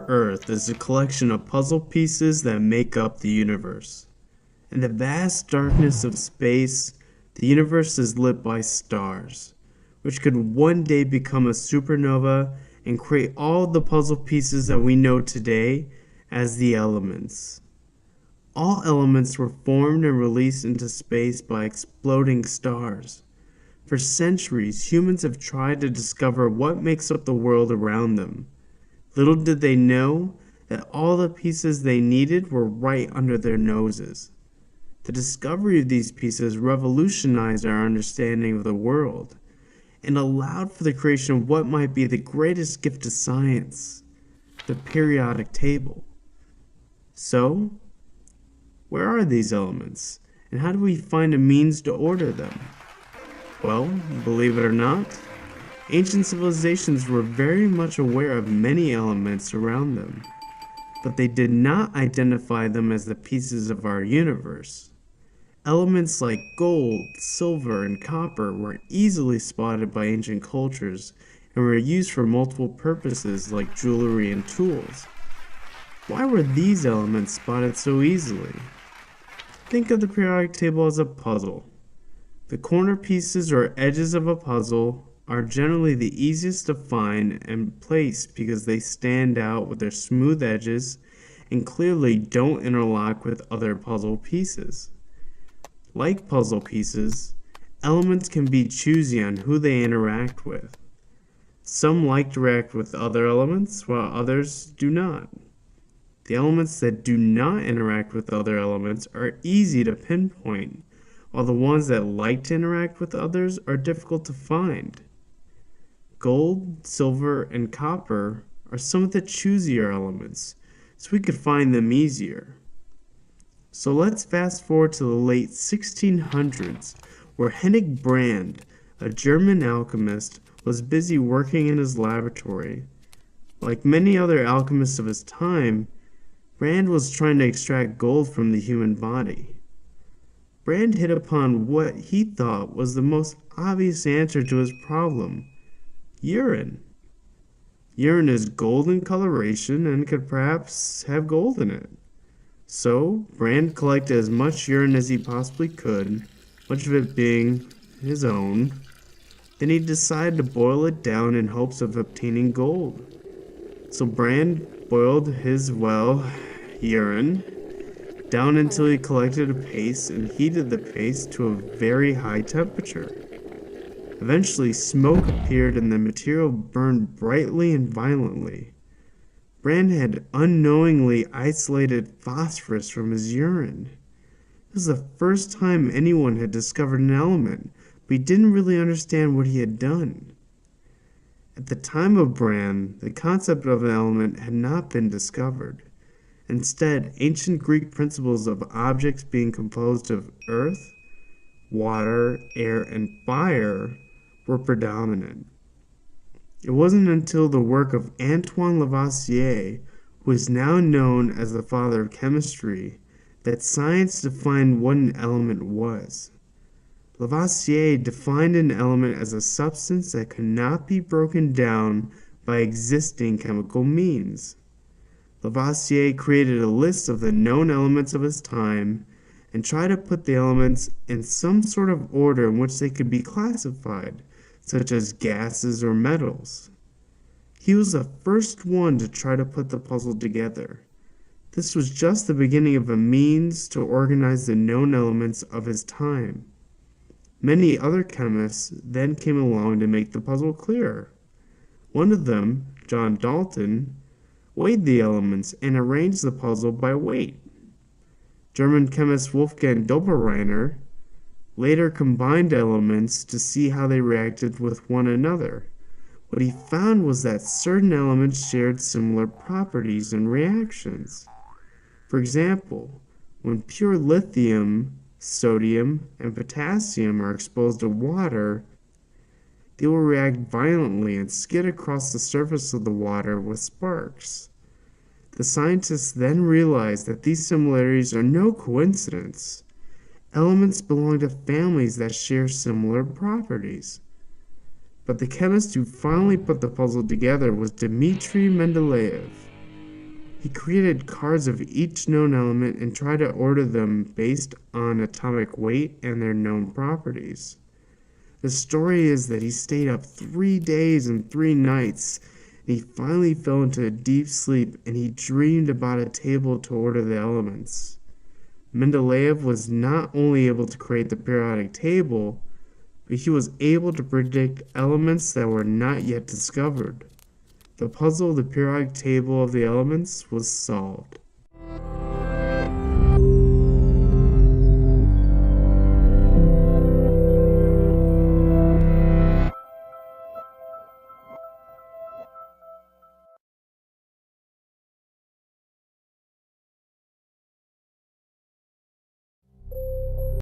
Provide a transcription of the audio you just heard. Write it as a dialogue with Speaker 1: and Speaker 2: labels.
Speaker 1: Our Earth is a collection of puzzle pieces that make up the universe. In the vast darkness of space, the universe is lit by stars, which could one day become a supernova and create all the puzzle pieces that we know today as the elements. All elements were formed and released into space by exploding stars. For centuries, humans have tried to discover what makes up the world around them. Little did they know that all the pieces they needed were right under their noses. The discovery of these pieces revolutionized our understanding of the world and allowed for the creation of what might be the greatest gift to science, the periodic table. So, where are these elements, and how do we find a means to order them? Well, believe it or not, ancient civilizations were very much aware of many elements around them, but they did not identify them as the pieces of our universe. Elements like gold, silver, and copper were easily spotted by ancient cultures and were used for multiple purposes like jewelry and tools. Why were these elements spotted so easily? Think of the periodic table as a puzzle. The corner pieces or edges of a puzzle are generally the easiest to find and place because they stand out with their smooth edges and clearly don't interlock with other puzzle pieces. Like puzzle pieces, elements can be choosy on who they interact with. Some like to interact with other elements, while others do not. The elements that do not interact with other elements are easy to pinpoint, while the ones that like to interact with others are difficult to find. Gold, silver, and copper are some of the choosier elements, so we could find them easier. So let's fast forward to the late 1600s, where Hennig Brand, a German alchemist, was busy working in his laboratory. Like many other alchemists of his time, Brand was trying to extract gold from the human body. Brand hit upon what he thought was the most obvious answer to his problem: urine. Urine is gold in coloration and could perhaps have gold in it. So, Brand collected as much urine as he possibly could, much of it being his own. Then he decided to boil it down in hopes of obtaining gold. So Brand boiled his, urine down until he collected a paste and heated the paste to a very high temperature. Eventually, smoke appeared and the material burned brightly and violently. Brand had unknowingly isolated phosphorus from his urine. It was the first time anyone had discovered an element, but he didn't really understand what he had done. At the time of Brand, the concept of an element had not been discovered. Instead, ancient Greek principles of objects being composed of earth, water, air, and fire were predominant. It wasn't until the work of Antoine Lavoisier, who is now known as the father of chemistry, that science defined what an element was. Lavoisier defined an element as a substance that could not be broken down by existing chemical means. Lavoisier created a list of the known elements of his time and tried to put the elements in some sort of order in which they could be classified, such as gases or metals. He was the first one to try to put the puzzle together. This was just the beginning of a means to organize the known elements of his time. Many other chemists then came along to make the puzzle clearer. One of them, John Dalton, weighed the elements and arranged the puzzle by weight. German chemist Wolfgang Doppelreiner later combined elements to see how they reacted with one another. What he found was that certain elements shared similar properties and reactions. For example, when pure lithium, sodium, and potassium are exposed to water, they will react violently and skid across the surface of the water with sparks. The scientists then realized that these similarities are no coincidence. Elements belong to families that share similar properties. But the chemist who finally put the puzzle together was Dmitri Mendeleev. He created cards of each known element and tried to order them based on atomic weight and their known properties. The story is that he stayed up 3 days and 3 nights, and he finally fell into a deep sleep, and he dreamed about a table to order the elements. Mendeleev was not only able to create the periodic table, but he was able to predict elements that were not yet discovered. The puzzle of the periodic table of the elements was solved.